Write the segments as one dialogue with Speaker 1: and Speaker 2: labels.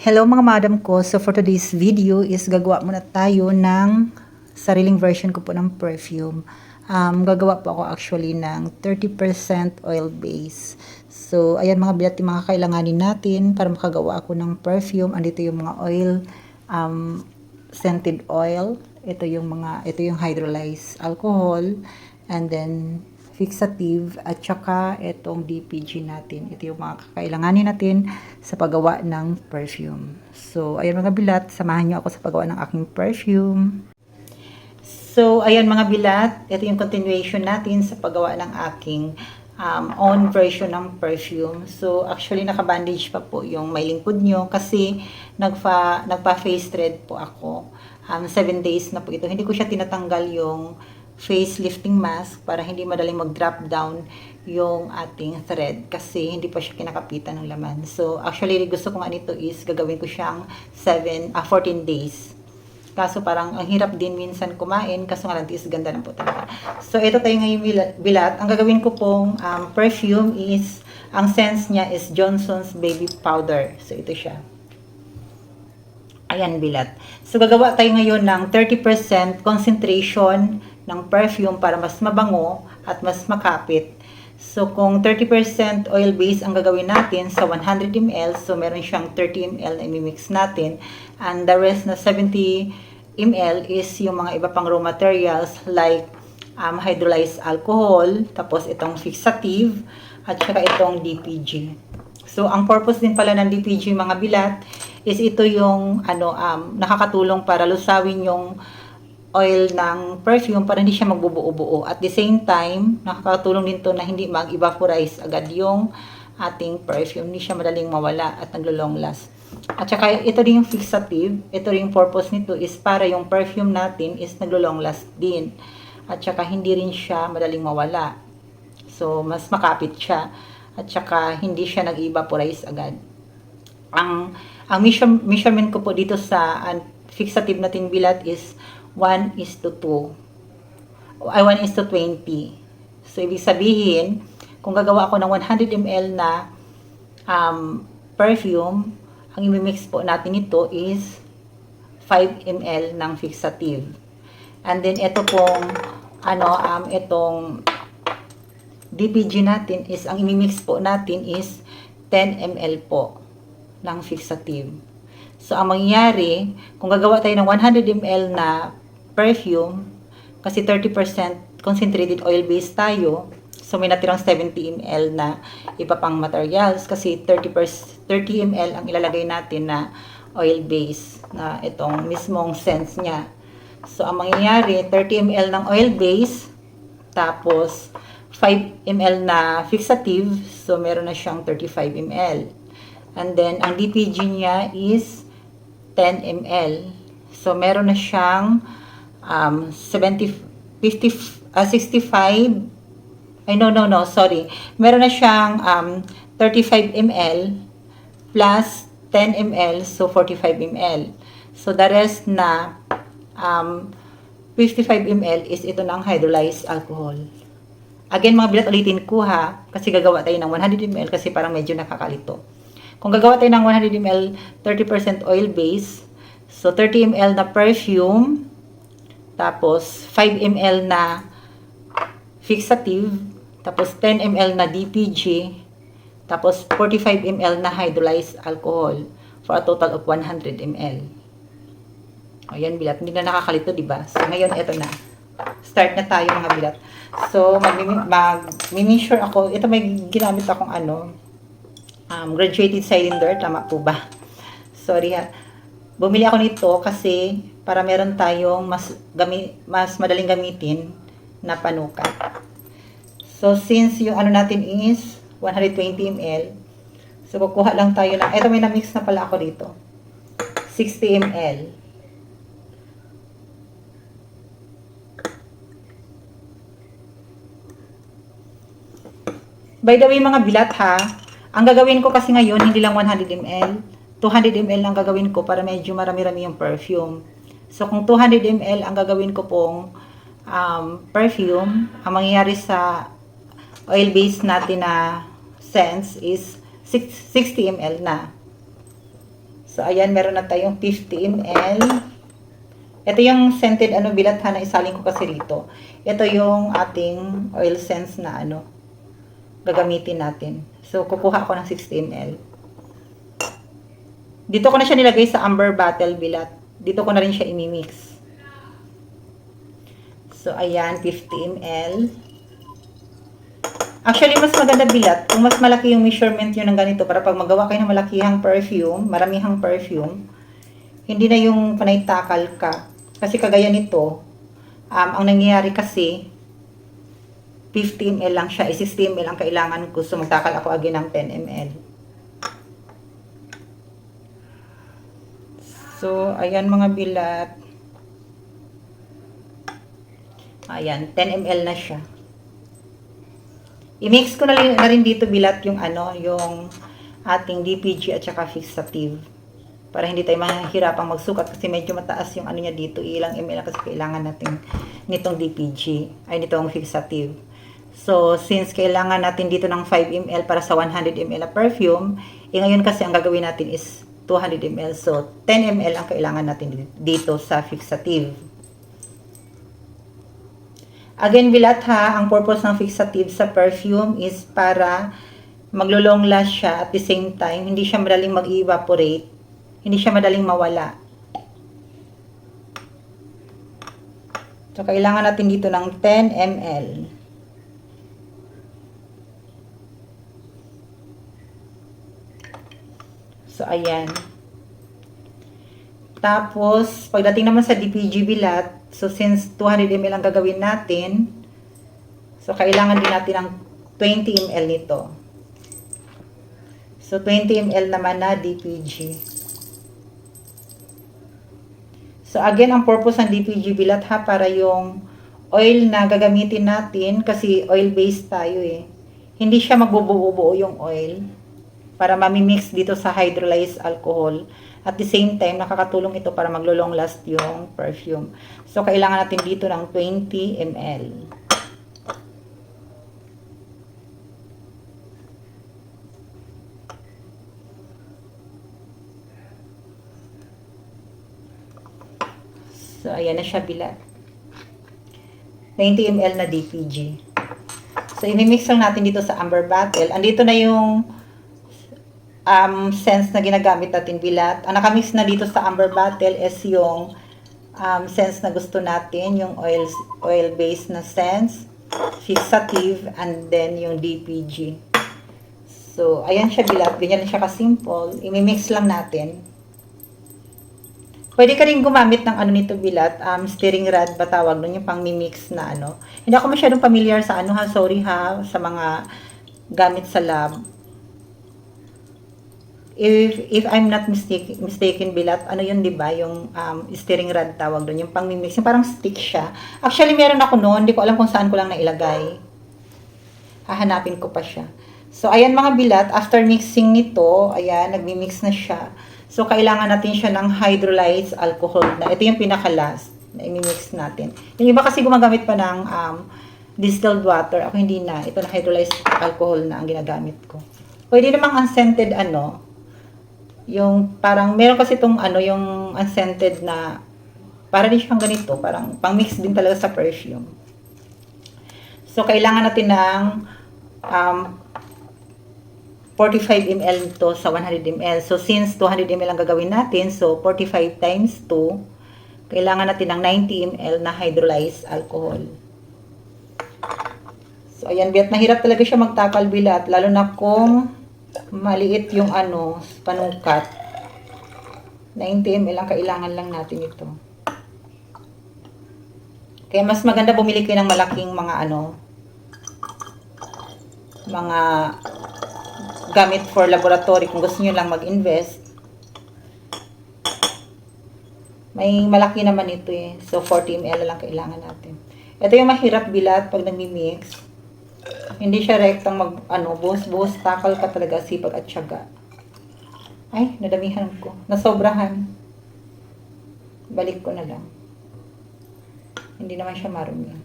Speaker 1: Hello mga madam ko, so for today's video is gagawa muna tayo ng sariling version ko po ng perfume. Gagawa po ako actually ng 30% oil base. So ayan mga bilat yung mga kailanganin natin para makagawa ako ng perfume. Andito yung mga oil, scented oil. Ito yung hydrolyzed alcohol, and then fixative, at saka itong DPG natin. Ito yung mga kakailanganin natin sa paggawa ng perfume. So, ayan mga bilat, samahan niyo ako sa paggawa ng aking perfume. So, ayan mga bilat, ito yung continuation natin sa paggawa ng aking own version ng perfume. So, actually, naka-bandage pa po yung may lingkod nyo kasi nagpa-face thread po ako. 7 days na po ito. Hindi ko siya tinatanggal yung face lifting mask para hindi madaling mag-drop down yung ating thread kasi hindi pa siya kinakapitan ng laman. So, actually, gusto ko nga nito is gagawin ko siyang 14 days. Kaso parang ang hirap din minsan kumain, kaso nga lang is ganda lang po talaga. So, ito tayo ngayon bilat. Ang gagawin ko pong perfume is, ang scent niya is Johnson's Baby Powder. So, ito siya. Ayan, bilat. So, gagawa tayo ngayon ng 30% concentration ng perfume para mas mabango at mas makapit. So, kung 30% oil base ang gagawin natin sa 100 ml, so meron siyang 30 ml na imimix natin. And the rest na 70 ml is yung mga iba pang raw materials like hydrolyzed alcohol, tapos itong fixative, at saka itong DPG. So, ang purpose din pala ng DPG mga bilat is ito yung nakakatulong para lusawin yung oil ng perfume para hindi siya magbubuo-buo. At the same time, nakakatulong din to na hindi mag-evaporize agad yung ating perfume. Hindi siya madaling mawala at naglo-long last. At saka ito din yung fixative. Ito rin yung purpose nito is para yung perfume natin is naglo-long last din. At saka hindi rin siya madaling mawala. So, mas makapit siya. At saka hindi siya nag-evaporize agad. Ang measurement ko po dito sa fixative natin bilat is 1:2. 1:20. So, ibig sabihin, kung gagawa ako ng 100 ml na perfume, ang imimix po natin ito is 5 ml ng fixative. And then, ito pong, itong DPG natin is, ang imimix po natin is 10 ml po ng fixative. So, ang mangyayari, kung gagawa tayo ng 100 ml na perfume, kasi 30% concentrated oil base tayo, so may natirang 70 ml na iba pang materials, kasi 30 ml ang ilalagay natin na oil base, na itong mismong scent niya. So, ang mangyayari, 30 ml ng oil base, tapos 5 ml na fixative, so meron na siyang 35 ml. And then, ang DPG niya is 10 ml. So, meron na siyang 65, sorry. Meron na siyang 35 ml plus 10 ml, so 45 ml. So, the rest na 55 ml is ito ng hydrolyzed alcohol. Again, mga bilat, ulitin ko ha, kasi gagawa tayo ng 100 ml kasi parang medyo nakakalito. Kung gagawa tayo ng 100 ml, 30% oil base, so 30 ml na perfume, tapos 5 ml na fixative, tapos 10 ml na DPG, tapos 45 ml na hydrolyzed alcohol, for a total of 100 ml. Ayan, bilat, hindi na nakakalito, diba? So, ngayon, eto na. Start na tayo mga bilat. So, mag-measure ako. Ito may ginamit akong graduated cylinder. Tama po ba? Sorry ha. Bumili ako nito kasi para meron tayong mas madaling gamitin na panukat. So, since yung natin is 120 ml, so kukuha lang tayo ng, ito may na-mix na pala ako dito. 60 ml. By the way mga bilat ha, ang gagawin ko kasi ngayon, hindi lang 100 ml, 200 ml lang gagawin ko para medyo marami-rami yung perfume. So, kung 200 ml ang gagawin ko pong perfume, ang mangyayari sa oil base natin na scents is 60 ml na. So, ayan, meron na tayong 50 ml. Ito yung scented bilat ha, na isalin ko kasi rito. Ito yung ating oil sense na gagamitin natin. So, kukuha ako ng 60 ml. Dito ko na siya nilagay sa amber bottle bilat. Dito ko na rin siya imimix. So, ayan, 50 ml. Actually, mas maganda bilat kung mas malaki yung measurement nyo ng ganito para pag magawa kayo ng malakihang perfume, maramihang perfume, hindi na yung panay takal ka. Kasi kagaya nito, ang nangyayari kasi, 50 ml lang siya, 60 ml ang kailangan ko. So, magtakal ako again ng 10 ml. So, ayan mga bilat. Ayan, 10 ml na siya. I-mix ko na rin dito bilat yung yung ating DPG at saka fixative. Para hindi tayo mahihirapang magsukat kasi medyo mataas yung niya dito. Ilang ml kasi kailangan natin nitong DPG, ay nitong fixative. So, since kailangan natin dito ng 5 ml para sa 100 ml na perfume, ngayon kasi ang gagawin natin is 200 ml. So, 10 ml ang kailangan natin dito sa fixative. Again, bilat ha, ang purpose ng fixative sa perfume is para maglo-long last siya at the same time, hindi siya madaling mag-evaporate, hindi siya madaling mawala. So, kailangan natin dito ng 10 ml. So, ayan. Tapos, pagdating naman sa DPG bilat, so since 200 ml ang gagawin natin, so kailangan din natin ng 20 ml nito. So, 20 ml naman na DPG. So, again, ang purpose ng DPG bilat ha, para yung oil na gagamitin natin, kasi oil-based tayo hindi siya magbubuo-buo yung oil para mamimix dito sa hydrolyzed alcohol. At the same time, nakakatulong ito para maglo-long last yung perfume. So, kailangan natin dito ng 20 ml. So, ayan na siya bilat. 20 ml na DPG. So, imimix lang natin dito sa amber bottle. Andito na yung sense na ginagamit natin bilat. Ang nakamix na dito sa amber bottle is yung sense na gusto natin, yung oil-based na sense, fixative, and then yung DPG. So, ayan siya bilat. Ganyan siya ka-simple. Imimix lang natin. Pwede ka rin gumamit ng nito bilat, stirring rod ba tawag nun, yung pang-mimix na Hindi ako masyadong familiar sa sorry ha, sa mga gamit sa lab. If I'm not mistaken bilat, yun, 'di ba? Yung stirring rod tawag doon, yung pang-mix, yung parang stick siya. Actually, meron ako noon, hindi ko alam kung saan ko lang nailagay. Hahanapin ko pa siya. So, ayan mga bilat, after mixing nito, ayan, nagmi-mix na siya. So, kailangan natin siya ng hydrolyzed alcohol na. Ito yung pinaka-last na i-mix natin. Yung iba kasi gumagamit pa ng distilled water. Ako hindi na. Ito na hydrolyzed alcohol na ang ginagamit ko. Pwede namang unscented yung parang, meron kasi itong yung unscented na, para din siyang ganito, parang pang-mix din talaga sa perfume. So, kailangan natin ng 45 ml to sa 100 ml. So, since 200 ml ang gagawin natin, so 45 times 2, kailangan natin ng 90 ml na hydrolyzed alcohol. So, ayan, biat mahirap talaga siya magtakal bilat, lalo na kung maliit yung panukat. 90 ml ang kailangan lang natin ito. Kaya mas maganda bumili kayo ng malaking mga mga gamit for laboratory kung gusto niyo lang mag-invest. May malaki naman ito So 40 ml lang kailangan natin. Ito yung mahirap bilat pag nagmi-mix. Hindi siya rektang buhos-buhos, takal ka talaga, sipag at tiyaga. Ay, nadamihan ko. Nasobrahan. Balik ko na lang. Hindi naman siya marumi.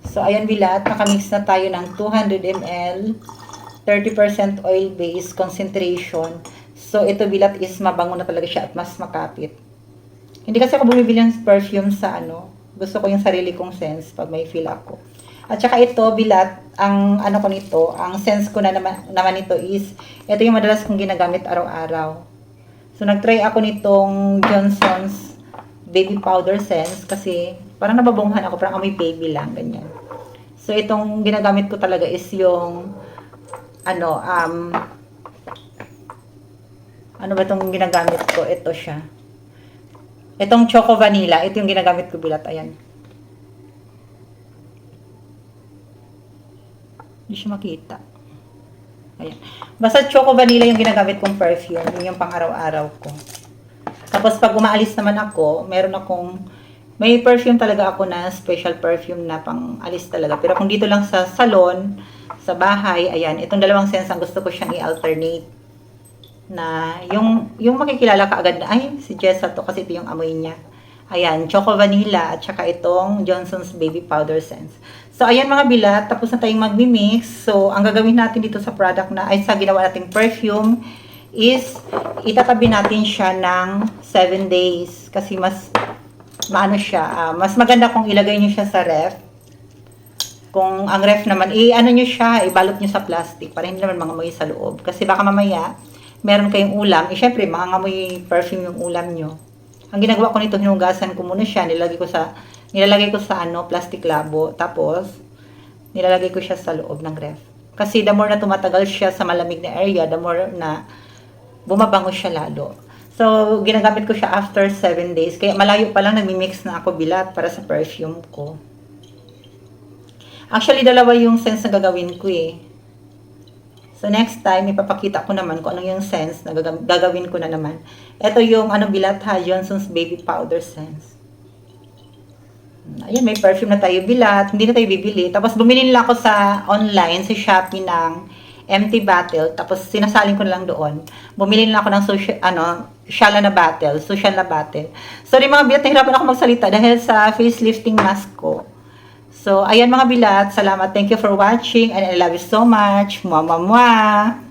Speaker 1: So, So, ayan bilat, nakamix na tayo ng 200 ml, 30% oil-based concentration. So, ito bilat is mabango na talaga siya at mas makapit. Hindi kasi ako bumibili ng perfume sa ano. Gusto ko yung sarili kong scents pag may feel ako. At saka ito, bilat, ang ano ko nito, ang sense ko na naman nito is, ito yung madalas kong ginagamit araw-araw. So, nag-try ako nitong Johnson's Baby Powder Sense kasi parang nababunghan ako, parang amoy baby lang, ganyan. So, itong ginagamit ko talaga is yung, ano ba itong ginagamit ko? Ito siya. Itong Choco Vanilla, ito yung ginagamit ko bilat, ayan. Hindi siya makita. Ayan. Basta Choco Vanilla yung ginagamit kong perfume. Yun yung pang araw-araw ko. Tapos pag umaalis naman ako, may perfume talaga ako na special perfume na pang alis talaga. Pero kung dito lang sa salon, sa bahay, ayan, itong dalawang scents ang gusto ko siyang i-alternate. Na yung makikilala ka agad na, ay, si Jessa to kasi ito yung amoy niya. Ayan, Choco Vanilla at saka itong Johnson's Baby Powder Scents. So, ayan mga bilat, tapos na tayong magmi-mix. So, ang gagawin natin dito sa product sa ginawa nating perfume is itatabi natin siya ng 7 days. Kasi mas mas maganda kung ilagay niyo siya sa ref. Kung ang ref naman, niyo siya, ibalot niyo sa plastic para hindi naman mangamoy sa loob. Kasi baka mamaya, meron kayong ulam, syempre, mangangamoy perfume yung ulam nyo. Ang ginagawa ko nito, hinugasan ko muna siya, nilalagay ko sa plastic labo, tapos, nilalagay ko siya sa loob ng ref. Kasi the more na tumatagal siya sa malamig na area, the more na bumabango siya lalo. So, ginagamit ko siya after 7 days, kaya malayo pa lang nagmi-mix na ako bilat para sa perfume ko. Actually, dalawa yung scents na gagawin ko eh. So, next time, ipapakita ko naman kung ano yung scents na gagawin ko na naman. Ito yung, bilat ha, Johnson's Baby Powder Scents. Ayun, may perfume na tayo bilat. Hindi na tayo bibili. Tapos, bumili nila ako sa online, sa Shopee ng empty bottle. Tapos, sinasalin ko na lang doon. Bumili nila ako ng social na bottle. Sorry mga bilat, nahirapan ako magsalita dahil sa facelifting mask ko. So, ayan mga bilat, salamat. Thank you for watching and I love you so much. Mwah, mwah, mwah.